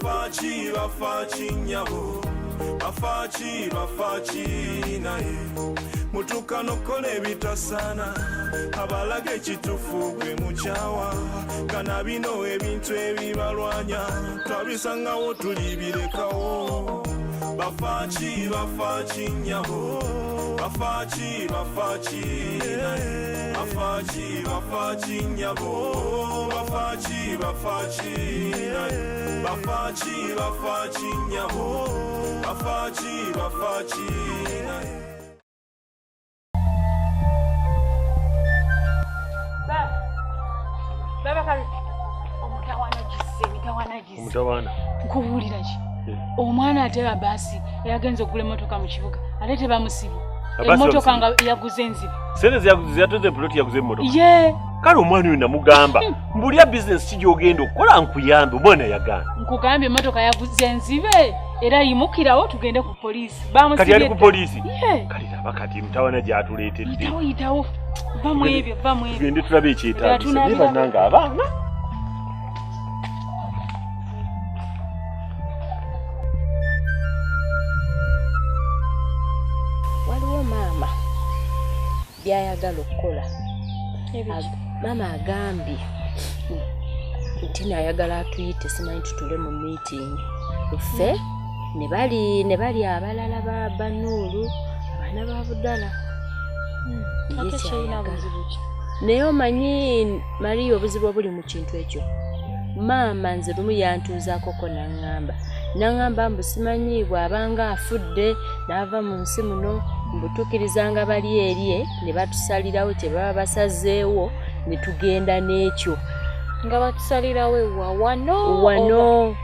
bafaaki nyabo bafaaki naye mutuka nokola ebitasaana abalaga ekitufu gwe mukyawa kana bino ebintu ebibalwanya twabisangawo tulibirekawo bafaaki nyabo bafaaki naye bafaaki nyabo bafaaki naye bafaaki nyabo bafaaki naye. Baba kali omutawana nkubuulira ki omwana atera basi yagenze okugula emmotoka mu kibuga ate tebamusiba emmotoka nga yaguze enziba sente ziyatuze ploti yaguze emmotoka ye kale omwana oyo namugamba mbulya bizinesi kijogenda okukola nkuyambe omwana yagamba nkugambye emmotoka yaguze enzibe era yimukirawo tugende ku poliisi bamusibye kati ali ku poliisi kale laba kati mutawana gyatuleetedde yitawo vamu ebyo tugende tulabe ekyetaagisa ne bannanga abaana waliwo maama byayagala okukola maama agambye nti naayagala atuyite simanyi tutule mu meeting ffe ne bali abalala ba Banuulu abaana ba Budala naye omanyi Mariya obuzibu obuli mu kintu ekyo maama nze lumu yantuuzaakoko naŋŋamba mbu simanyi bw'abanga afudde n'ava mu nsi muno mbutuukirizanga bali erye ne batusalirawo kye baba basazeewo ne tugenda n'ekyo nga batusalirawo ewa wano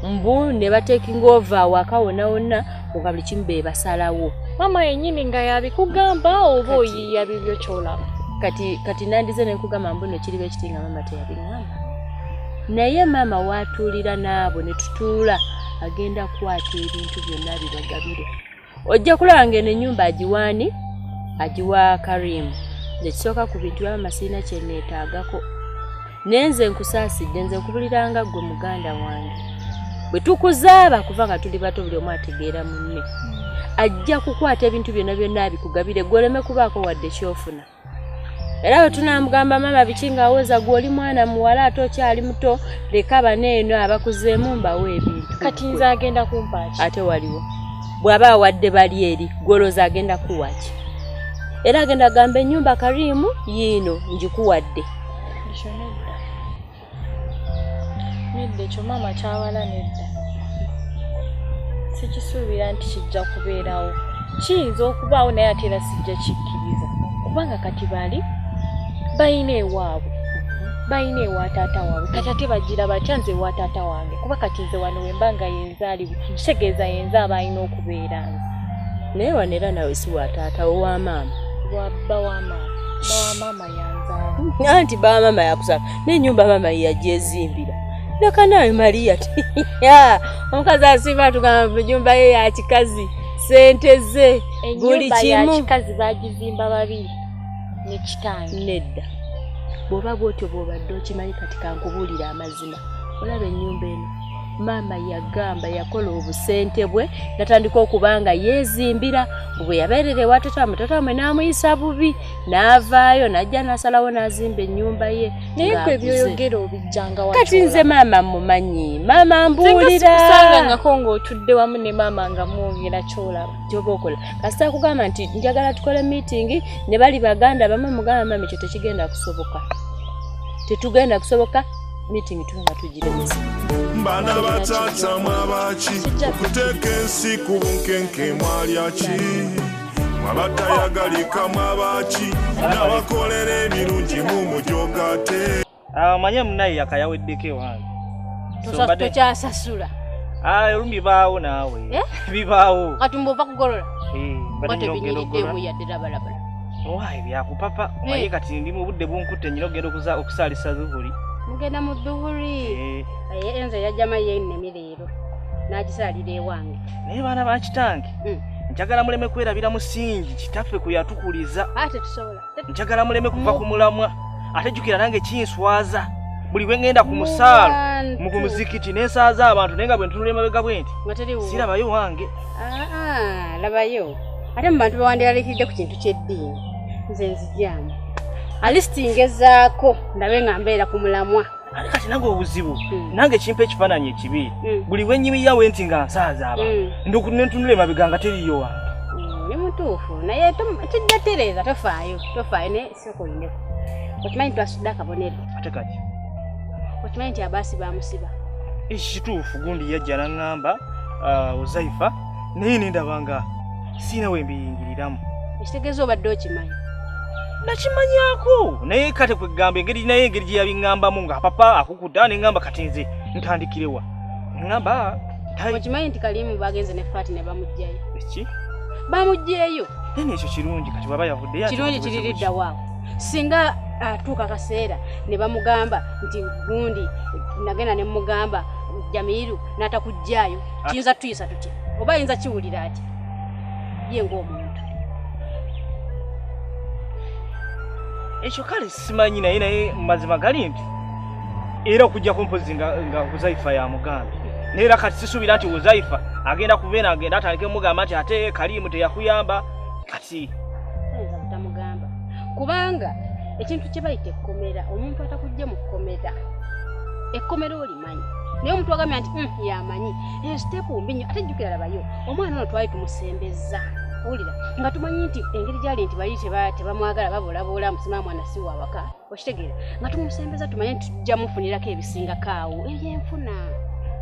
mbu ne batekinga ova awaka wonna nga buli kimu be basalawo mama yennyini nga yabikugamba oba oyiya bibyo kyolaba kati nandize ne nkugamba mbu kiri bekiti nga mama teyabingamba naye maama waatuulira n'abo ne tutuula agenda kukwata ebintu byonna bibagabire ojja kulaba ng'eno ennyumba agiwa Kalimu nekisooka ku bintu by'amama sirina kye neetaagako nenze nkusaasidde nze nkubuliranga ggwe muganda wange bwe tukuzaaba kuva nga tuli bato buli omu ategeera munne ajja kukwata ebintu byonna abikugabire gwoleme kubaako wadde kyofuna era bwe tunamugamba maama biki ng'aweza gw'oli mwana muwala ate okyali muto leka baneeno abakuzeemu mbawo ebintu kati nze agenda kumpaaki ate waliwo bw'aba awadde bali eri gwolooza agenda kuwaki era agenda gamba ennyumba Kalimu yiino ngikuwadde nedda ekyo maama kyawala nedda sikisuubira nti kijja kubeerawo kiyinza okubaawo naye ate era sijja kikkiriza kubanga kati bali bayina ewaabwe bayina ewa taata waabwe kati ate bagira batya nze ewa taata wange kuba kati nze wano wembanga yenzaaliwe kitegeeza yenze aba alina okubeera nze naye wano era nawe si wa taata owa maama wabba wa maama yanzaala anti ba maama yakusaka n'ennyumba maama yagyezimbira leka nawe Mariya omukazi asinga tugamba ennyumba ye ya kikazi sente ze buli kimu ennyumba ya kikazi bagizimba babiri ne kitange nedda bw'oba bw'otyo bw'obadde okimanyi kati kankubuulira amazima olaba ennyumba eno maama yagamba yakola obusente bwe natandika okubanga yeezimbira bwe yabeerera ewa taata wamwe n'amuyisa bubi n'avaayo n'ajja n'asalawo n'azimba ennyumba ye naye kwe ebyoyogera obijjanga watu kati nze maama mumanyi maama mbuulira singa ngako ng'otudde wamu ne maama nga mwogera kyolaba gy'oba okola kasita kugamba nti njagala tukole meeting ne bali baganda bamwe mugamba maama ekyo tekigenda kusoboka tetugenda kusoboka meeting tunga tugiremesa bana batata mwabaki okuteeka ensi ku bunkenke mwalyaki mwabatayagalika mwabaki n'abakolera ebirungi mu mujogate manye munaye yakayaweddeko ewange tokyasasula olumu bibaawo naawe bibaawo katumba ova kugolola wayi byakupapa omaye kati ndi mu budde bunkutte nnyina ogenda okusaalisa zuhuli mugenda mu dhuhuli enze yajjama yennemye leero n'agisaalira ewange naye baana ba kitange njagala muleme kwerabira musingi kitaffe kwe yatukuliza ate tusobola njagala muleme kuva ku mulamwa ate jjukira nange kinswaza buli bwe ngenda ku musaalo abantu mu muzikiti n'ensaaza abantu naye nga bwe ntunula emabega bwenti ngateriwo sirabayo wange labayo ate mu bantu bawandiikidde ku kintu ky'eddiini nze nzijamu alistingezaako ndabe nga mbeera ku mulamwa ate kati nange obuzibu nange kimpa ekifaananyi ekibi buli bwe nnyimiya wenti nga nsaaza abantu nentunula emabega nga teriyo wange ni mutuufu naye kijja tereeza tofaayo naye sokolindeko okimanyi twasudde akabonero ate kati okimanyi nti abaasi bamusiba ekituufu gundi yajja naŋŋamba Uzaifa naye nendaba nga siina we mbiyingiriramu ekitegeeza obadde okimanyi nakimanyako naye kate kwegamba engeri gye yabiŋŋambamu nga papa akukuta neŋŋamba kati nze ntandikirewa neŋŋamba okimanyi nti Kalimu bagenze ne Faati ne bamugjayo eki bamugjeeyo naye ekyo kirungi kati waba yavuddeyo kirungi kiririddawaako singa atuuka kaseera ne bamugamba nti gundi nagenda ne mugamba Jumiru n'atakujjaayo kiyinza tuyisa tutya oba ayinza kiwulira ati ye ng'omuntu ekyo kale simanyi naye mazima gali nti era okujjako mpozi nga Uzaifa yamugambye naye era kati sisuubira nti Uzaifa agenda kubeera agenda atandike mugamba nti ate Kalimu teyakuyamba kati ayinza butamugamba kubanga ekintu kye bayita ekkomera omuntu atakujja mu kkomera ekkomera olimanyi naye omuntu agambye nti yamanyi sitepu mbi nnyo ate jjukira labayo omwana ono twali tumusembeza owulira nga tumanyi nti engeri gyali nti bali tebamwagala baboolaboola musima mwana si wawaka okitegeera nga tumusembeza tumanye nti tujja mufunirako ebisingako awo ebyenfuna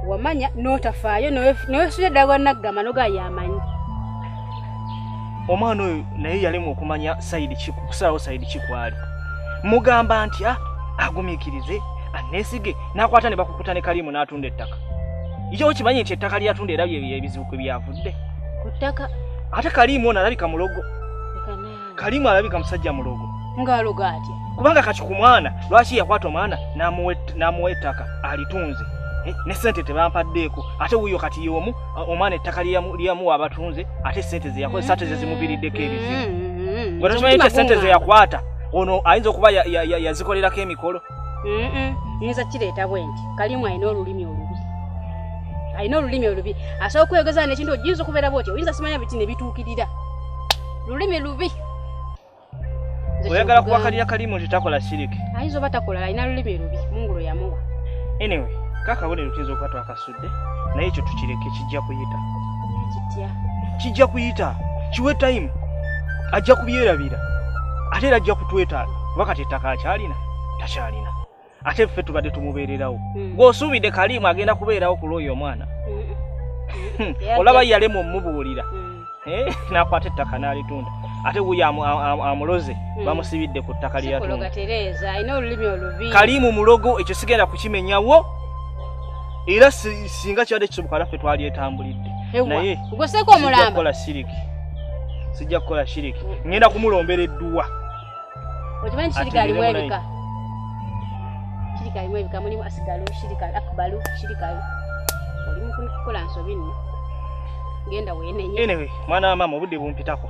wamanya n'otafaayo newesuya ddala gwannaggama noga yamanyi omwana oyo naye yalemu okumanya kusalawo sayidi kikwali mugamba nti agumiikirize aneesige n'akwata ne bakukuta ne Kalimu n'atunda ettaka ikyo okimanyi nti ettaka lyatunda era ebizibu kwe byavudde ku ttaka ate Kalimu ono alabika mulogo Kalimu alabika musajja mulogo ng'aloga atya kubanga kati ku mwana lwaki yakwata omwana n'amuwa ettaka alitunze ne sente tebampaddeeko ate wuyo kati y'omu omwana ettaka lyamuwa abatunze ate sente ze yakozesa ate ze zimubiriddeko ebizibu bwe takimanyi nti sente ze yakwata ono ayinza okuba yazikolerako emikolo yinza kireeta bwenti Kalimu alina olulimi olubi asobola okwegeza nekintu ogiyinza okubeera bwoti oyinza simanya biti ne bituukirira lulimi lubi oyagala kuwakalira Kalimu nti takola shiriki ayinza oba takola alina lulimi lubi mungulo yamuwa anyway kakabonero tuyinza okuba twakasudde naye ekyo tukireke kijja kuyita kiwe time ajja kubyerabira ate era ajja kutwetaaga kuba kati ettaka akyalina takyalina ate ffe tubadde tumubeererawo ng'osuubidde Kalimu agenda kubeerawo ku lwoyo omwana olaba yalema omubuulira n'akwata ettaka n'alitunda ate wuyo amuloze bamusibidde ku ttaka lyeyatunda Kalimu mulogo ekyo sigenda kukimenyawo era singa kyadde kisoboka naffe twalyetambulidde naye sijja kukola shiriki ngenda kumulombera edduwa okimanyi shirika alimu ebika mulimu asigalu shirika akbalu shirika olimu kukola nsobi nno genda weenenye anyway mwana wa mama obudde bumpitako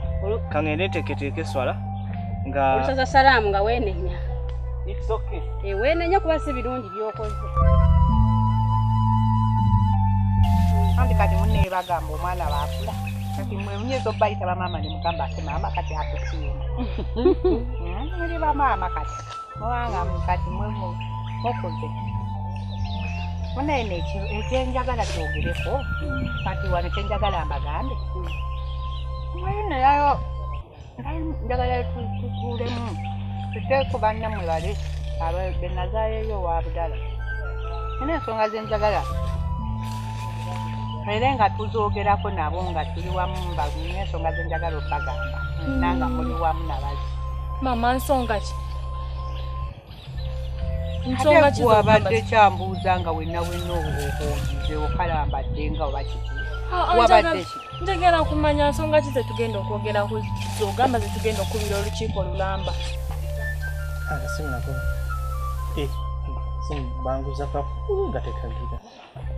kangende nteeketeeke eswala nga olusaza salaamu nga weenenya it's okay weenenya kuba si birungi byokoze andi kati munne bagamba omwana baakula kati mwe munyezo bayita bamama ne mugamba ati mama kati akusiima muri bamama kati mwanga mukati mwe mukoze munene ekyenjagala kyogereko kati wano kyenjagala mbagambe mwene yayo njagala tutulemu tuteeko bannammwe bale benazaayeyo wa budala nene ensonga zenjagala era nga tuzoogerako nabo nga tuli wamu ensonga zenjagala okubagamba nanga muli wamu nabazi mama nsonga ki ate wabadde kyambuuza nga wenna ogize okalambadde nga oba kiki wabadde ki njagala kumanya nsonga ki zetugenda okwogeraku zogamba zetugenda okubira olukiiko lulamba banguza kafu nga tekagira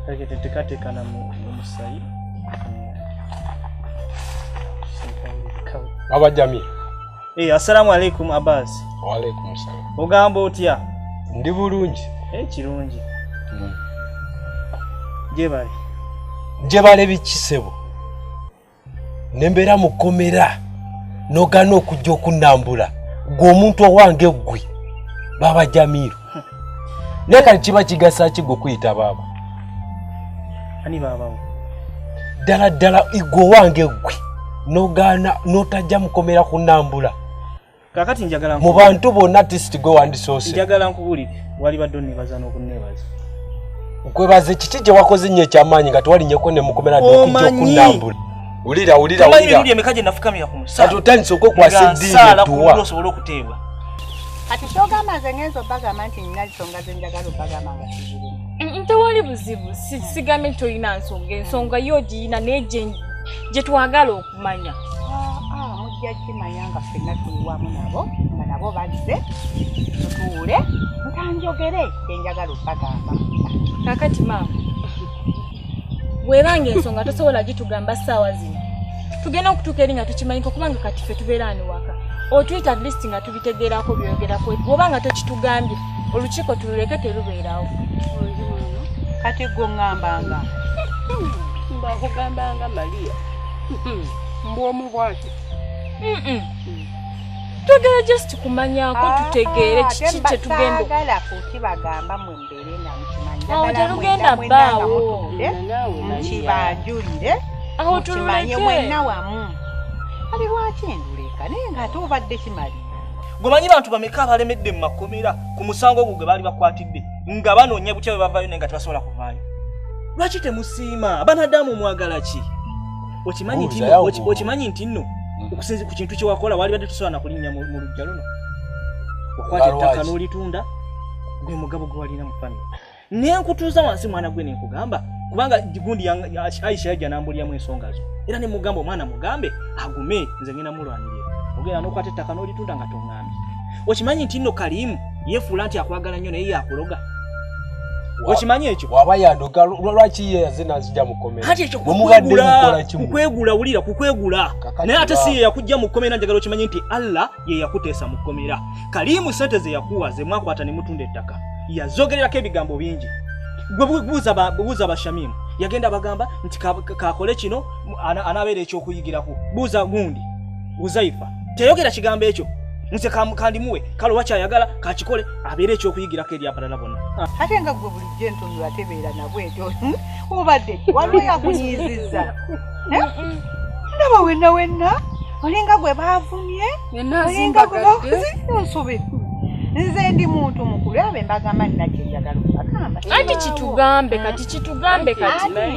kagete tekatekana mu musayi Baba Jami. Assalamu alaikum Abbas. Wa alaikum salam. Ogamba otya? Ndi bulungi. Kirungi. Jebale. Jebale bikisebo. Nembera mukomera. Nogana okujja okunambula. Gwe omuntu owange ggwe. Baba Jumiru. Neka kiba kigasa ki gwe kuyita baba? Ani baba? Dala igwe wange ggwe. Nogana notajja mukomera kunambula. Kakati njagala mu bantu bonna artist gwe wandisose. Njagala nkubulire wali badoni bazana okunnebaza. Nkwebaze kiki gye wakoze nnyo ekyamanyi nga twalinyeko ne mukomera dokujja okunambula. Ulira. Kama hivi ndie mekaje nafukamira ku musala. Atutandise okwokwasa eddiini tuwa. Sala osobola okuteebwa. Kati kyogamba nze ngenzo bagamba nti nina nsonga ze njagala obagamba nga sizirina. Tewali buzibu. Sigambe tolina ensonga yo giyina n'egye gye twagala okumanya. Mujja kimanya nga ffenna tuli wamu nabo nga nabo bazze tutuule nkanjogere kyenjagala obagamba. Kakati maama bwebanga ensonga tosobola gitugamba ssaawa zino tugenda okutuuka eri nga tukimanyiko kubanga kati ffe tubeera ani waka otuyita at least nga tubitegeerako byogerako bw'obanga tokitugambye olukiiko tululeke terubeerawo. Kati gwe ngambanga mbakugambanga Maria mbwomu bwaki tugenda just kumanyako tutegeere kiki kye tugenda agala kukibagamba mwe mbeere nga mukimanyi terugenda bbaawo mukibanjulire mukimanye mwenna wamu ali lwaki enduleka naye ng'ate obadde kimali. Gomanyi bantu bameka abalemedde mu makomera ku musango gwe baali bakwatidde nga banoonya butya bwe bavaayo naye nga tebasobola kuvaayo. Lwaki temusiima abanadamu mwagala ki? Okimanyi nti nno okusinzi ku kintu kye wakola wali badde tusobola na kulinnya mu lujja luno. Wakwata ettaka n'olitunda gwe mugabo gwe walina mu famire. Naye nkutuuza wansi mwana gwe nenkugamba kubanga gundi Aisha yajja n'ambulyamu ensonga zo. Era ne mugamba omwana mugambe agume nze ngenda mulwanirira. Ogenda n'okwata ettaka n'olitunda nga tongambye. Okimanyi nti nno Kalimu yefuula nti akwagala nnyo naye yakuloga. Okimanyi ekyo? Waba yandoga lwaki ye yazina zijja mukomera. Hati ekyo kukwegula wulira kukwegula. Naye ate si ye yakujja mukomera njagala okimanyi nti Allah ye yakuteesa mukomera. Kalimu sente ze yakuwa ze mwakwata ne mutunda ettaka. Yazogererako ebigambo bingi. Gwe buuza bashamimu. Yagenda bagamba nti kakole kino anabeera ekyokuyigirako. Buuza gundi. Uzaifa. Teyogera kigambo ekyo. Nse kandimuwe kale wakyayagala kakikole abeere ekyokuyigirako eri abalala bonna. Ate nga gwe bulijjo entundu yatebeera nabwe ekyo obadde waliwo yakunyiizizza. Ndaba wenna olinga gwe baavumye olinga gwe bavuze nze ndi muntu mukulu abe mbagamba nina kyenjagala okubagamba. Anti kitugambe kati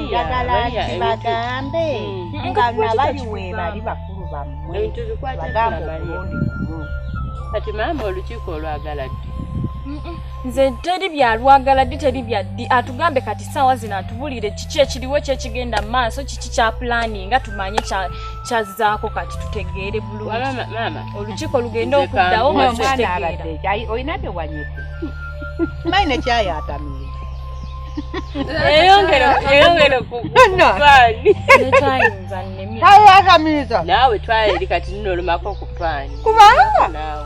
njagala kibagambe nga nabali we bali bakulu bammwe bagamba okulonda ekumu. Kati maama olukiiko olwagala ddi? Nze teri byalwagala ddi teri byaddi atugambe kati ssaawa zino atubulire kiki ekiriwo kyekigenda mu maaso kiki kya planning tumanye kyazaako kati tutegeere bulungi. Maama olukiiko lugenda okuddawo nga omwana abadde olina bye wanyise mayi nekyayatamire eyongere kufaani tayatamiza naawe twala eri kati nno olumako okufaani kubanga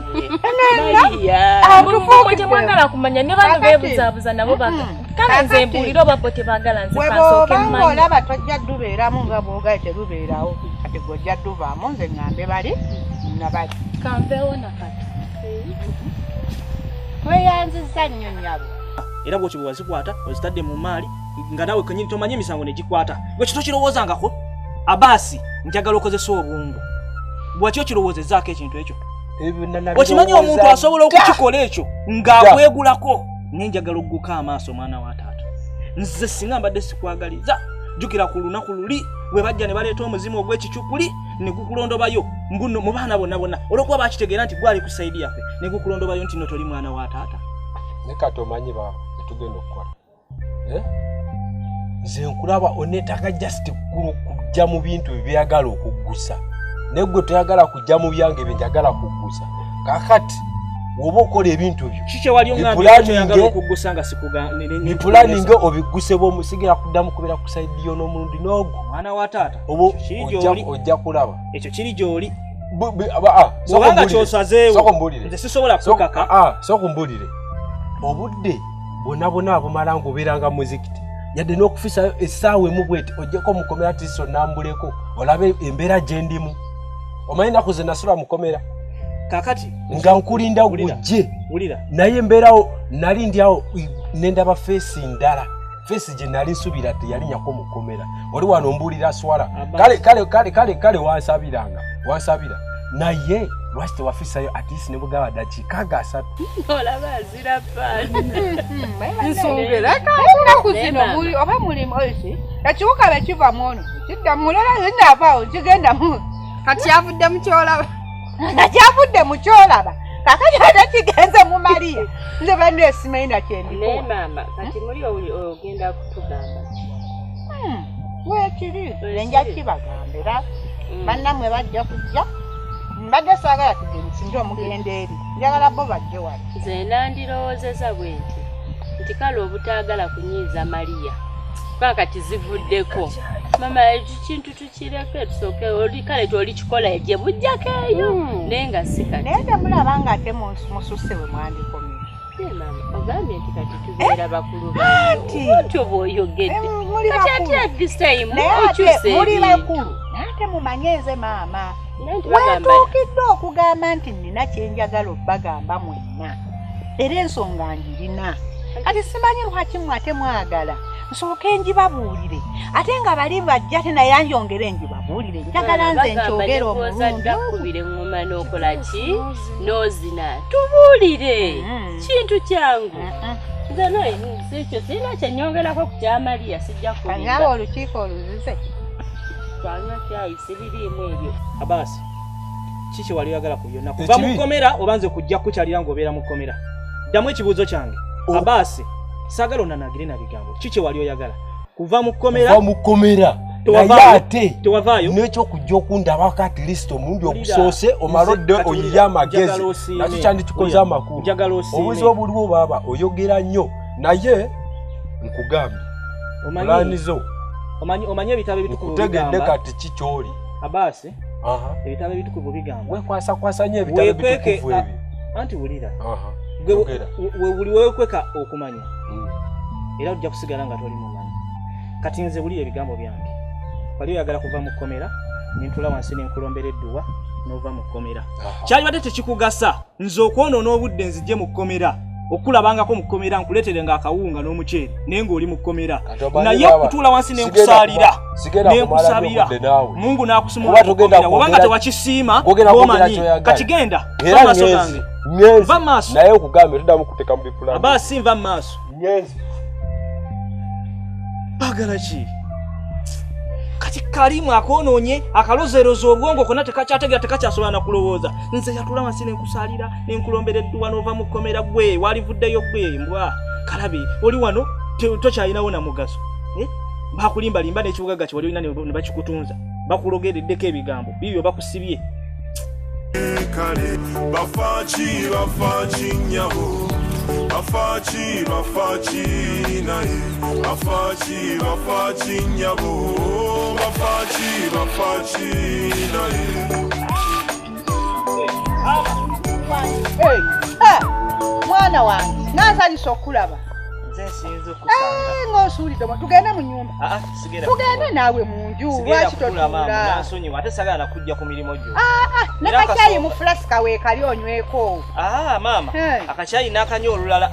mwe temwagala kumanya ne bano beebuzaabuza nabo kale nze mbuulire oba bo tebaagala nze kansooke mmanyi. Olaba tojja ddubeeramu nga bw'ogaye terubeerawo kati gw'ojja ddubaamu nze ŋŋambe bali nabali kanveewo nakati weyanziza nnyo nnyabo. Era bw'okyo bwe wazikwata ozitadde mu maali nga naawe kenyini tomanyi emisango ne gikwata gwe kito kirowoozangako abaasi njagala okozesa obwongo bw'akyo kirowoozezaako ekintu ekyo. Okimanyi omuntu asobola okukikola ekyo ng'akwegulako naye njagala okuguka amaaso mwana wa taata. Nze singa mbadde sikwagaliza jjukira ku lunaku luli bwe bajja ne baleeta omuzimu ogw'ekicupuli ne gukulondobayo mbuno mu baana bonna olw'okuba bakitegeera nti gwali ku sayidi yaffe ne gukulondobayo nti nno toli mwana wa taata. Neka tomanyi baba etugenda okukola. Nze nkulaba onetaka just kujja mu bintu byagala okuggusa. Negwe toyagala kujja mu byange byenjagala kuggusa. Kakati woba okola ebintu byo. Kiki wali ongambye toyagala okuggusa nga ni planning obigguse bo musigira kuddamu kubera ku side yo n'omulundi n'ogwo. Mwana wa taata. Ojja kulaba. Ekyo kiri gy'oli. Sobanga kyosazeewo. Nze sisobola kukaka. Sokumbulire. Obudde bonna abumala ng'obeeranga muzikiti yadde n'okufisa essaawa emu bweti ojjeko mukomera tiso nambuleko olabe embeera gye ndimu omanyi ennaku ze nasula mukomera kakati nga nkulinda gujje naye embeerawo nali ndyawo nendaba feesi ndala feesi gye nali nsubira teyalinnyako mukomera oli wano mbuulira swala kale wansabira naye lwaki tewafisayo atisi ne bugaba dakiika ga 3 olaba azira paani nsongera kaku zino muli oba mulimu oisi ekiwuka bwe kiva muno kidda mulala zinavaawo kigenda mu kati yavudde mu kyolaba nakyavudde mu kyolaba kakati ate kigenze mu Mariya nze bandu esimanyi nakyendikuwa naye maama kati muli ogenda kutugamba weekiri enja kibagambira bannammwe bajja kujja mbadde saagala tugende sinja omugenda eri njagala bo bajje wano nze nandirowoozeza bwe nti kale obutaagala kunyiiza Mariya kuba kati zivuddeko mama ekintu tukireke tusooke oli kale tolikikola egye bujjako eyo naye nga si kati naye temulaba nga ate mususse bwe mwandikomye mama ogambye nti kati tubeera bakulu batyo bw'oyogedde kati ate at this time okyuse muli bakulu naye ate mumanyeze maama weetuukidde okugamba nti nina kyenjagala obbagamba mwenna era ensonga njirina kati simanyi lwaki ate mwagala nsooke njibabuulire ate nga bali bajja te naye anjongere njibabuulire njagala nze nkyogere omulundi okubira eŋŋoma n'okola ki n'ozina tubuulire kintu kyangu nze nekyo sirina kyenyongerako ku kya Mariya sijja kubira olukiiko oluzize twanywa kyayi sibiriimu ebyo abasi kiki wali oyagala ku byonna kuva mu kkomera oba nze kujja kukyalira ng'obeera mu kkomera ddamu ekibuuzo kyange abasi saagala onanagire na bigambo kiki wali oyagala kuva mu kkomera naye ate tewavaayo n'ekyokujja okundabako at least omulundi ogusoose omalodde oyiye amagezi nakyo kyandikikoze amakulu obuzibu obuliwo baaba oyogera nnyo naye nkugambye olanizo omanyi ebitabo ebitukuvu nkutegedde kati kikyoli abasi ebitabo ebitukuvu bigamba wekwasakwasa nnyo ebitabo ebitukuvu ebyo anti wulira buli weekweka okumanya era ojja kusigala nga toli mumanyi kati nze wulira ebigambo byange wali oyagala kuva mu kkomera nentula wansi nenkulombera edduwa n'ova mu kkomera kyalibadde tekikugasa nze okwonoona obudde nzijje mu kkomera okulabangako mu kkomera nkuleetere nga akawunga n'omuceeri naye ng'oli mu kkomera naye okutuula wansi nenkusaalira nenkusabira Mungu n'akusumula mu kkomera wabanga tewakisiima omanyi kati genda va maaso gange va maaso naye okugambe toddamu kuteeka mu bipulani abasi nva mu maaso nyezi bagala ki kati Kalimu akoonoonye akalozeeroza obwongo konna tekakyategeera tekakyasobola na kulowooza nze yatula wansi nenkusaalira nenkulombera edduwa n'ova mu kkomera gwe walivuddeyo gwe mbwa kalabi oli wano tokyalinawo na mugaso bakulimbalimba n'ekibugaga kye wali olina ne bakikutunza bakulogereddeko ebigambo bibyo bakusibye kale bafaaki nnyabo bafaaki naye bafaaki nnyabo bafaaki naye mwana wange nansanyusa okulaba ng'osuulidde tugende mu nyumba tugende naawe mu nju lwaki totuula ate sagala nakujja ku mirimu gyo ne kakyayi mu fulasika weekali onyweko maama akakyayi n'akanywa olulala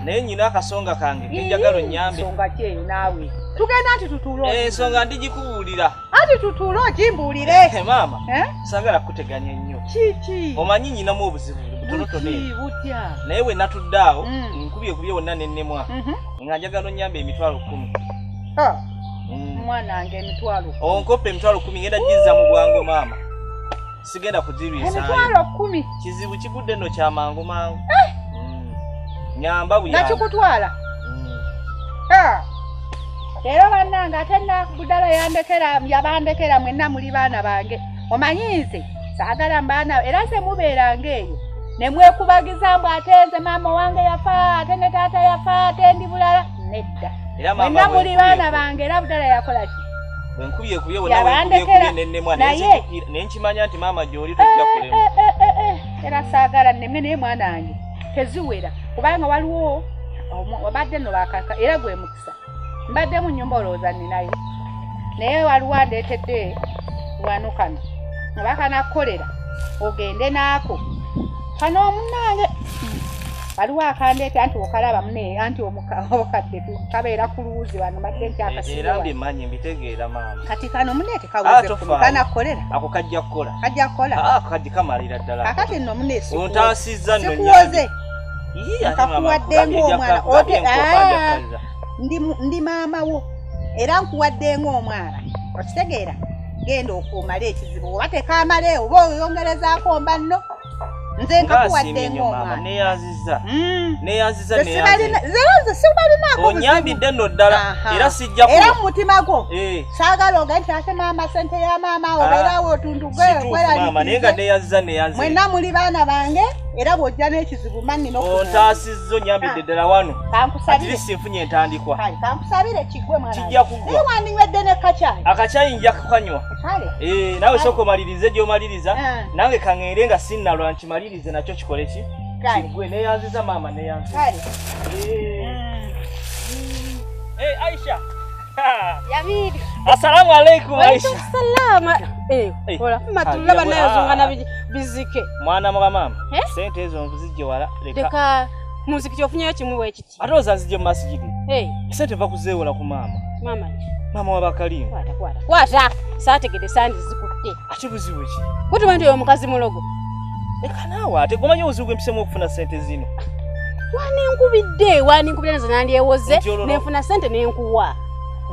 naye nyina akasonga kange kenjagala onnyambe ensonga kyeyo naawe tugenda anti tutuule ensonga ndigikubuulira anti tutuule ogimbuulire maama sagala kuteganya ennyo kiki omanyi nyinamu obuzibu butonotono butya naye we natudde awo nkubye wonna nennemwa nga njagala onnyambe emitwalo 10 mwana wange emitwalo onkoppe emitwalo 10 ngenda gizza mu bwangu maama sigenda kuzirwisaayo emitwalo 10 kizibu kigudde nno kyamangu mangu nyamba buyambi nakikutwala leero bannange ate nakudala yabandekera mwenna muli baana bange omanyiize saagala mbaana era se mubeeranga eyo ne mwekubagiza mbu ate nze maama wange yafa ate ne taata yafa ate ndi bulala nedda mwenna muli baana bange era budala yakola ki bwenkubye wonna nennemwa naye nkimanya nti maama gy'oli tojja kulema era saagala nneme naye mwana wange teziwera kubanga waliwo wabadde nno bakaka era gwe mukisa mbadde mu nnyumba olowooza ninayo naye waliwo andeetedde wano kano oba kanakolera ogende naako kano omunange waliwo akandeete anti okalaba mune anti obukadde kabeera ku luwuzi wano mbadde era mbimanyi mbitegeera maama kati kano muneete kawuze kanakolera ako kajja kukola kajja kamalira ddala kakati nno muneesi ontaasizza nno sikuwoze nkakuwadde ng'omwana ote ndi maama wo era nkuwadde ng'omwana okitegeera genda okumala ekizibu oba tekamale oba oyongerezaako mba nno nze nkakuwadde ng'omwana neyanziza sibalinaako onyambidde nno ddala era sijja era mu mutima gwo saagala oga nti ate maama sente ya maama obeerawo otundugwenaye nga neyanziza mwenna muli baana bange era bw'ojja n'ekizibu mannina ontaasizza onyambidde ddala wano atirisi nfunye entandikwa kankusabire kiggwe mwana kijja kugwa naye wandinywedde ne kacaayi akacaayi nja kukanywa nawe sooka omalirize gy'omaliriza nange kaŋŋende nga sinnalwa nkimalirize nakyo kikole ki kiggwe neyanziza maama neyanziza Aisha Yamiri assalamu alaikum Aisha salama hola matulaba nayo zongana bizike mwana mwa mama sente ezo nzijje wala leka muziki kyofunyayo kimu bwe kiti ate ozanzije mu masjidi sente va kuzeewola ku mama wa Kalimu kwata saategede sandi zikutte ate buzibu ki kuti wantu oyo mukazi mulogo leka naawe ate gomanyi obuzibu bw'empisemu okufuna sente zino waninkubidde nze nandyewoze nenfuna sente nenkuwa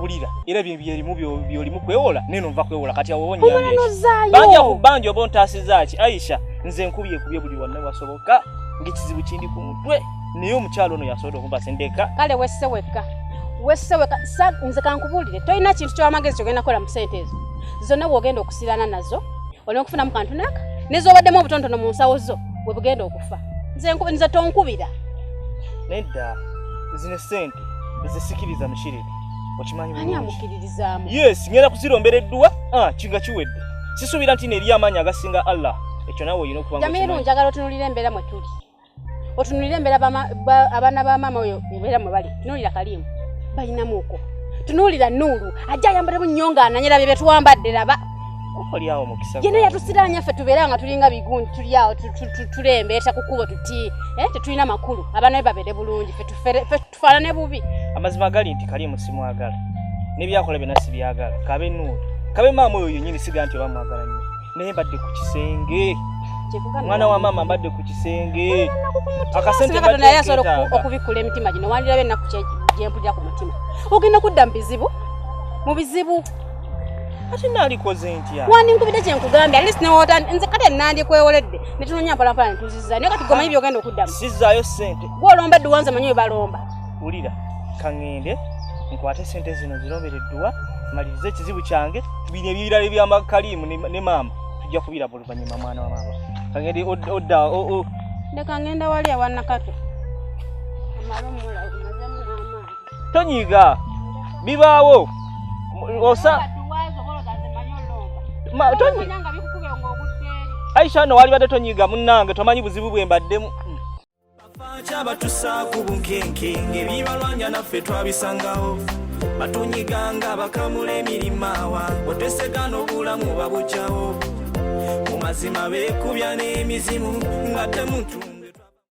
wulira era byolimu kwewola neno nva kwewola kati awo onyambye banja oba ontaasiza ki Aisha nze nkubye buli wonna wasoboka ng'ekizibu kindi ku mutwe naye omukyalo ono yasobola okumpa sendeka kale wesseweka nze kankubuulire tolina kintu ky'amagezi kyogenda kukola mu sente ezo zonna bw'ogenda okusirana nazo olina okufunamu kantu naka nez'obaddemu obutontono mu nsawo zo bwe bugenda okufa nze tonkubira nedda zino sente zisikiriza mushirire okimanyi ani amukiririzaamu yes ngenda kuzirombera edduwa kinga kiwedde sisuubira nti neeri amaanyi agasinga Allah ekyo nawe olina okuba Jamiru njagala otunulira embeera mwe tuli otunulira embeera abaana ba maama oyo embeera mwe bali tunuulira Kalimu balinamuuko tunuulira Nuuru ajja ayambalamu nnyo ng'ananyera bye tuwambadde laba oli awo mukisa yena yatusiranya ffe tubeera nga tulinga bigundi tuli awo tulembeeta ku kkubo tuti tetulina makulu abaana be babeere bulungi ffe tufaanane bubi amazima gali nti Kalimu simwagala n'ebyakola byonna sibyagala kabe Nuuru kabe maama oyo yennyini siga nti obamwagala nnyo naye mbadde ku kisenge mwana wa maama mbadde ku kisenge akasente naye asobola okubikkula emitima gino wandirabe ennaku gyempulira ku mutima ogenda kudda mu bizibu ate naalikoze ntya wandinkubidde kyenkugambye at least newota nze kati nandikwewoledde ne tunonya mpalampala ne tuzizza naye kati gomanyi byogenda okuddamu sizzaayo sente gw'olomba edduwa nze manyi we balomba wulira kaŋŋende nkwate sente zino zirombere edduwa malirize ekizibu kyange bino ebirala ebyama Kalimu ne maama tujja kubiraba oluvannyuma mwana wa maama kaŋŋende odda leka ŋŋenda wali awannakato amala omulavu mazemu n'amaanyi tonyiiga bibaawo osa Aisha no wali badde tonyiiga munnange tomanyi buzibu bwe mbaddemu bafaaki batusaaku bunkenkenge bibalwanya naffe twabisangawo batunyiganga bakamula emirimaawa otesegana obulamu babukyawo mu mazima beekubya n'emizimu nga temutunga